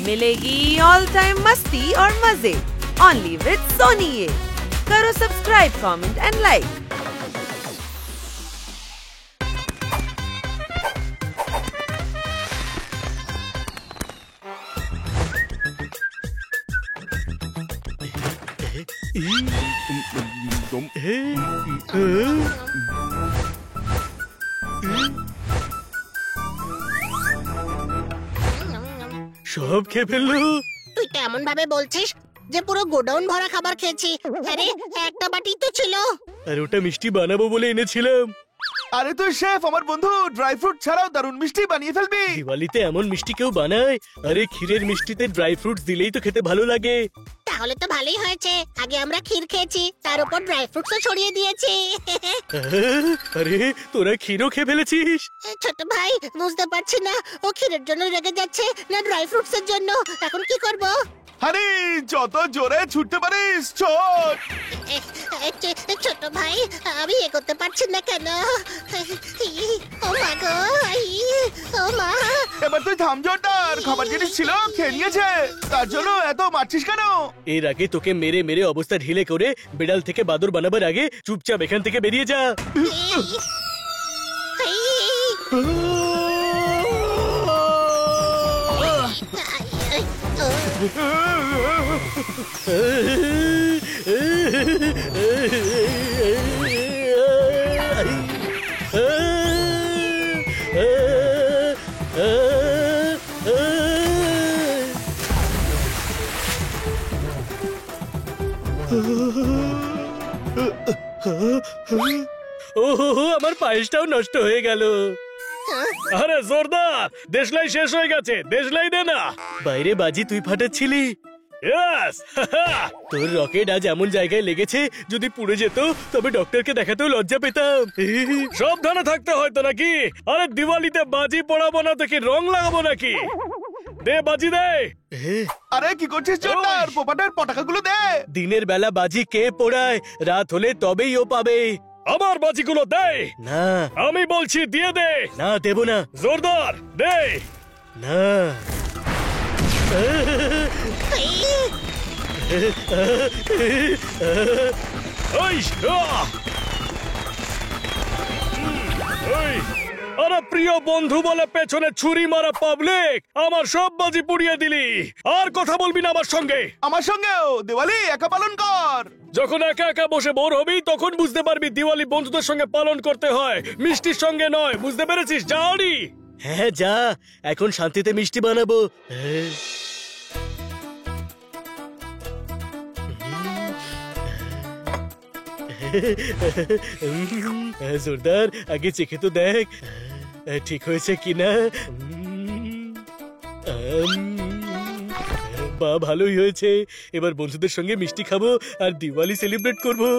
मिलेगी all time मस्ती और मजे ओनली विद सोनी। ये करो सब्सक्राइब, कमेंट एंड लाइक। সব খেয়ে ফেললো। তুই কেমন ভাবে বলছিস যে পুরো গোডাউন ভরা খাবার খেয়েছি? আরে একটা বাটি তো ছিল। আর ওটা মিষ্টি বানাবো বলে এনেছিলাম। আরে তুই শেফ, আমার বন্ধু ড্রাই ফ্রুট ছাড়াও দারুণ মিষ্টি বানিয়ে ফেলবি। দিওয়ালিতে এমন মিষ্টি কেউ বানায়? আরে ক্ষীরের মিষ্টিতে ড্রাই ফ্রুটস দিলেই তো খেতে ভালো লাগে। তাহলে তো ভালোই হয়েছে, আগে আমরা ক্ষীর খেয়েছি, তার উপর ড্রাই ফ্রুটসও ছড়িয়ে দিয়েছি। আরে তোরা ক্ষীরও খেয়ে ফেলেছিস? ছোট ভাই, বুঝতে পারছি না ও ক্ষীরের জন্য রেগে যাচ্ছে না ড্রাই ফ্রুটস এর জন্য। এখন কি করব? আরে যত জোরে ছুটতে পারিস ছোট। ছোট ভাই, আমি এগোতে পারছি না কেন? ও মা গো, ও মা। এবার তুই থাম জোরদার, খাবার জিনিস ছিল খেয়ে নিয়েছে, তার জন্য এত মারছিস কেন? এর আগে তোকে মেরে মেরে অবস্থা ঢিলে করে বিড়াল থেকে বাদর বানাবার আগে চুপচাপ এখান থেকে বেরিয়ে যা। ওহো, আমার পায়েসটাও নষ্ট হয়ে গেল। আরে জোরদার, দেশলাই শেষ হয়ে গেছে, দেশলাই দে না। বাইরে বাজি তুই ফাটাচ্ছিলি। তোর রকেট আজ এমন জায়গায় লেগেছে, যদি পুড়ে যেত তবে ডক্টরকে দেখাতেও লজ্জা পেতাম। সাবধানে থাকতে হয়তো নাকি? আরে দিওয়ালিতে বাজি পোড়াবো না তো কি রং লাগাবো নাকি? দে বাজি দে। আরে কি করছিস জোরদার? পোপাটের পটাকাগুলো দে। দিনের বেলা বাজি কে পোড়ায়? রাত হলে তবেই ও পাবে। আমার বাজিগুলো দে। না, আমি বলছি দিয়ে দে। না, দেব না। জোরদার দে। না। আরে প্রিয় বন্ধু বলে পেছনে ছুরি মারা পাবলিক, আমার সব বাজি পুড়িয়ে দিলি। আর কথা বলবি না আমার সঙ্গে। আমার সঙ্গেও দিওয়ালি একা পালন কর। যখন একা একা বসে বোর হবি তখন বুঝতে পারবি দিওয়ালি বন্ধুদের সঙ্গে পালন করতে হয়, মিষ্টির সঙ্গে নয়। বুঝতে পেরেছিস? যাওনি? হ্যাঁ যা, এখন শান্তিতে মিষ্টি বানাবো। জোরদার, আগে চেখে তো দেখ ঠিক হয়েছে কিনা। বা ভালোই হয়েছে। এবার বন্ধুদের সঙ্গে মিষ্টি খাবো আর দিওয়ালি সেলিব্রেট করবো।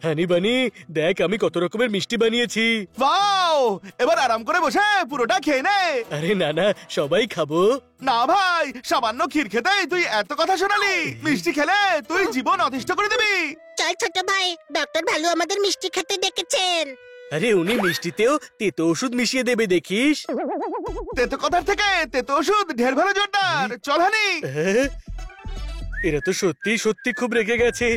হানি বানি, দেখ আমি কত রকমের মিষ্টি বানিয়েছি। ওয়াও, এবার আরাম করে বসে পুরোটা খেয়ে নে। আরে না না, সবাই খাবো। না ভাই, সামান্য ক্ষীর খেতে তুই এত কথা শোনালি। মিষ্টি খেলে তুই জীবন অতিষ্ঠ করে দিবি। চল ছোট ভাই, ডক্টর ভালু আমাদের মিষ্টি খেতে ডেকেছেন। আরে উনি মিষ্টিতেও তেতো ওষুধ মিশিয়ে দেবে, দেখিস। তেতো কথার থেকে তেতো ওষুধ ঢের ভালো জোরদার। চল হানি। এরা তো সত্যি সত্যি খুব রেগে গেছে।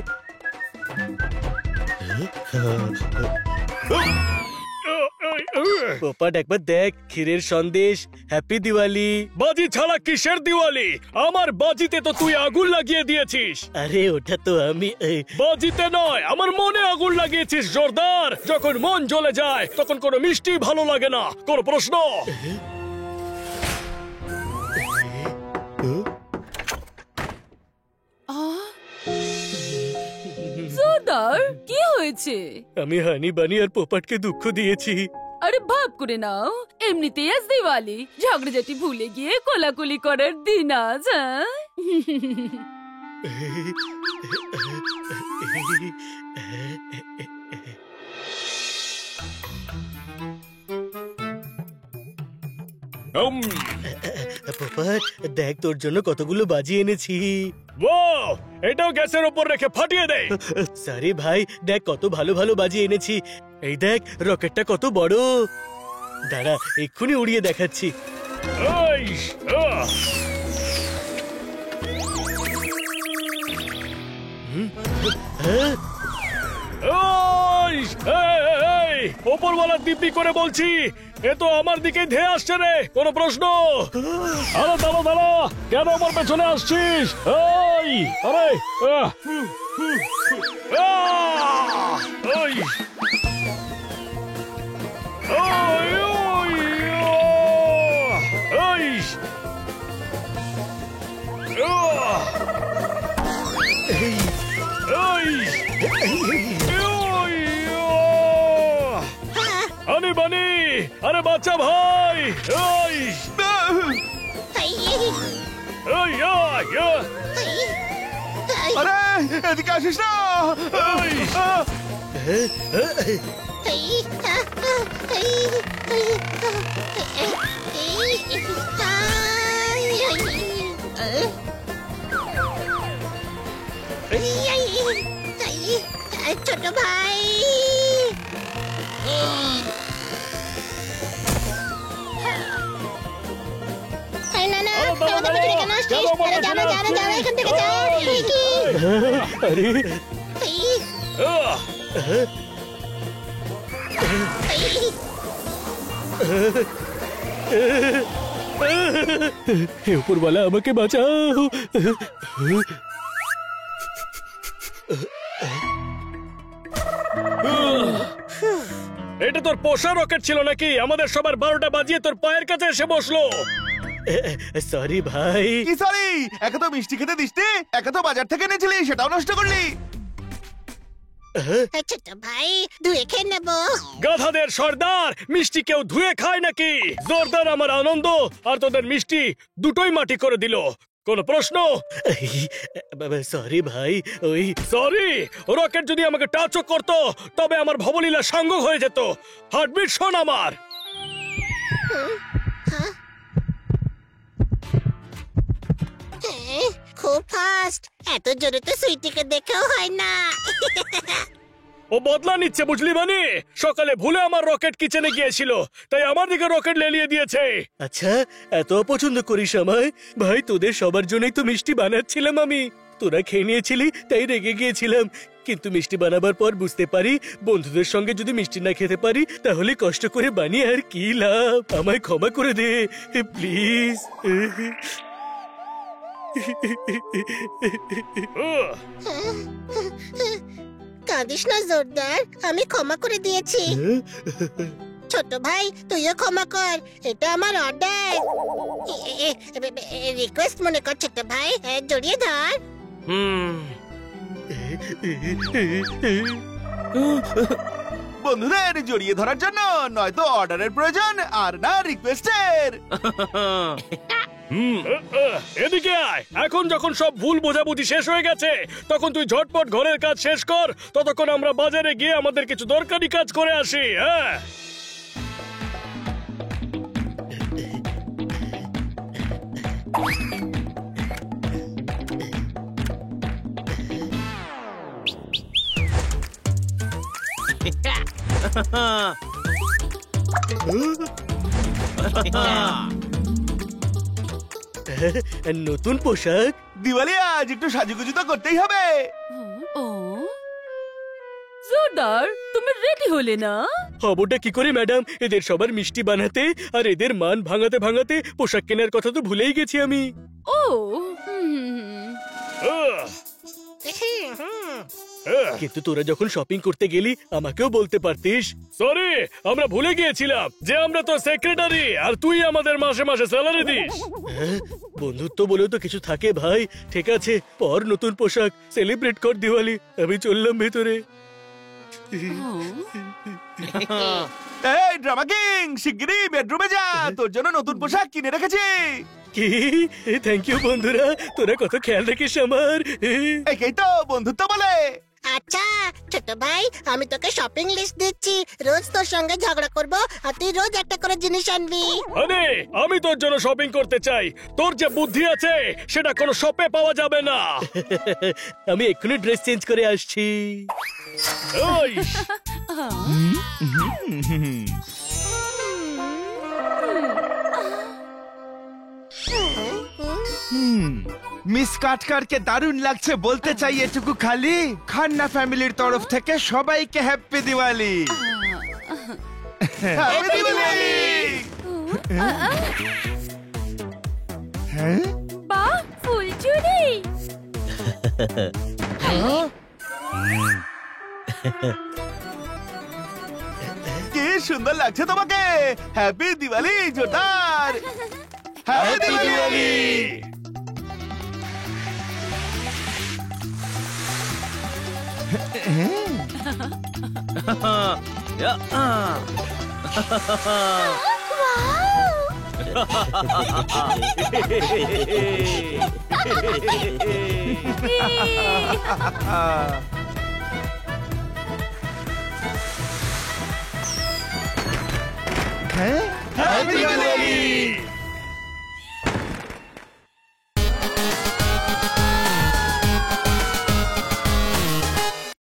পোপাট একবার দেখ, ক্ষীরের সন্দেশ। হ্যাপি দিওয়ালি। বাজি ছাড়া কিসের দিওয়ালি? আমার বাজিতে তো তুই আগুন লাগিয়ে দিয়েছিস। আরে ওটা তো আমি বাজিতে নয়, আমার মনে আগুন লাগিয়েছিস জোরদার। যখন মন জ্বলে যায় তখন কোনো মিষ্টি ভালো লাগে না। কোনো প্রশ্ন? জোরদার, কি হয়েছে? আমি হানি বানি আর পোপাটকে দুঃখ দিয়েছি। আরে ভাব করে নাও, এমনিতেই আজ দিওয়ালি, ঝগড়াঝাটি ভুলে গিয়ে কোলাকুলি করার দিন আজ। পোপাট দেখ, তোর জন্য কতগুলো বাজি এনেছি। ওয়াও, এটাও গ্যাসের উপর রেখে ফাটিয়ে দে। সরি ভাই, দেখ কত ভালো ভালো বাজি এনেছি। এই দেখ রকেটটা কত বড়। দাঁড়া, এক্ষুনি উড়িয়ে দেখাচ্ছি। আইস, আহ। হ্যাঁ? আইস, এই, এই, ওপরওয়ালা দিব্যি করে বলছি, এ তো আমার দিকে ধেয়ে আসছে রে। কোনো প্রশ্ন? আরে দাঁড়া দাঁড়া, কেন আমার পেছনে আসছিস? এই, আরে, আহ, আহ, এই, ওই, ওই, আহ, এইস, আহ, এইস, ওই, আহ, আনি বানি, আরে বাচ্চা ভাই, এইস, এই, এই, আয়, আয়, এই, আরে এদিকে আসিস না। এইস, এই, ছোট ভাই, এই না না, আমাদের পেছনে কেন আসছিস? আরে যা না, যা না, যা না, এখান থেকে যা। এই কি? আরে এই, আহ, এই, হে উপরওয়ালা, আমাকে বাঁচাও। এটা তোর পোষা রকেট ছিল নাকি? আমাদের সবার 12টা বাজিয়ে তোর পায়ের কাছে এসে বসলো। সরি ভাই। কি সরি? একে তো মিষ্টি খেতে দিসনি, একে তো বাজার থেকে এনেছিলি, সেটাও নষ্ট করলি। ছোট ভাই, ধুয়ে খেয়ে নেবো। গাধাদের সর্দার, মিষ্টি কেউ ধুয়ে খায় নাকি? জোরদার আমার আনন্দ আর তোদের মিষ্টি দুটোই মাটি করে দিল। কোন প্রশ্ন? সরি ভাই, ওই সরি, রকেট যদি আমাকে টাচও করতো তবে আমার ভবলীলা সাঙ্গ হয়ে যেত। হার্টবিট শোন আমার। খুব ফাস্ট, এত জোরে তো সুইটিকে দেখেও হয় না। ও বদলা নিচ্ছে, বুঝলি মানে? সকালে ভুলে আমার রকেট কিচেনে গিয়েছিল, তাই আমার দিকে রকেট লেলিয়ে দিয়েছে। আচ্ছা, এত অপছন্দ করিস আমায়? ভাই, তোদের সবার জন্যই তো মিষ্টি বানাচ্ছিলাম আমি। তোরা খেয়ে নিয়েছিলি তাই রেগে গিয়েছিলাম, কিন্তু মিষ্টি বানাবার পর বুঝতে পারি বন্ধুদের সঙ্গে যদি মিষ্টি না খেতে পারি তাহলে কষ্ট করে বানিয়ে আর কি লাভ। আমায় ক্ষমা করে দে প্লিজ। উহ, কাঁদিস না জোরদার, আমি ক্ষমা করে দিয়েছি। ছোট ভাই, তুইও ক্ষমা কর, এটা আমার অর্ডার। রিকোয়েস্ট মনে কর ছোট ভাই, জড়িয়ে ধর। বন্ধুদের জড়িয়ে ধরার জন্য নয়তো অর্ডারের প্রয়োজন আর না রিকোয়েস্টের। এদিকে আয়। এখন যখন সব ভুল বোঝাবুঝি শেষ হয়ে গেছে তখন তুই ঝটপট ঘরের কাজ শেষ কর, ততক্ষণ আমরা বাজারে গিয়ে আমাদের কিছু দরকারি কাজ করে আসি। হ্যাঁ, নতুন পোশাক। দিওয়ালি আজ একটু সাজুগুজু তো করতেই হবে। ও জোরদার, তুমি রেডি হলে না? হবটা কি করে ম্যাডাম? এদের সবার মিষ্টি বানাতে আর এদের মান ভাঙাতে ভাঙাতে পোশাক কেনার কথা তো ভুলেই গেছি আমি। ও আহ, কিন্তু তোরা যখন শপিং করতে গেলি আমাকেও বলতে পারতিস। সরি, আমরা ভুলে গিয়েছিলাম যে আমরা তো সেক্রেটারি আর তুই আমাদের মাসে মাসে স্যালারি দিস। বন্ধুত্ব বলেও তো কিছু থাকে ভাই। ঠিক আছে, পর নতুন পোশাক, সেলিব্রেট কর দিওয়ালি। আমি চললাম ভেতরে। এই ড্রামা কিং, শিগগিরই বেডরুমে যা, তোর জন্য নতুন পোশাক কিনে রেখেছি। কি? থ্যাংক ইউ বন্ধুরা, তোরা কত খেয়াল রাখিস আমার। একেই তো বন্ধুত্ব বলে। আচ্ছা ছোট ভাই, আমি তোকে শপিং লিস্ট দিচ্ছি। রোজ তোর সঙ্গে ঝগড়া করব আর তুই রোজ একটা করে জিনিস আনবি। আরে আমি তোর জন্য শপিং করতে চাই, তোর যে বুদ্ধি আছে সেটা কোনো শপে পাওয়া যাবে না। আমি এক্ষুনি ড্রেস চেঞ্জ করে আসছি। ওই মিস কাটকারকে দারুণ লাগছে বলতে চাই এটুকু খালি। খান্না ফ্যামিলির তরফ থেকে সবাইকে হ্যাপি দিওয়ালি। হ্যাপি দিওয়ালি। হ্যাঁ বাহ, ফুলচুরি। কি সুন্দর লাগছে তোমাকে। হ্যাপি দিওয়ালি জোটার। হ্যাপি দিওয়ালি। হ্যাঁ হ্যাপি দিওয়ালি।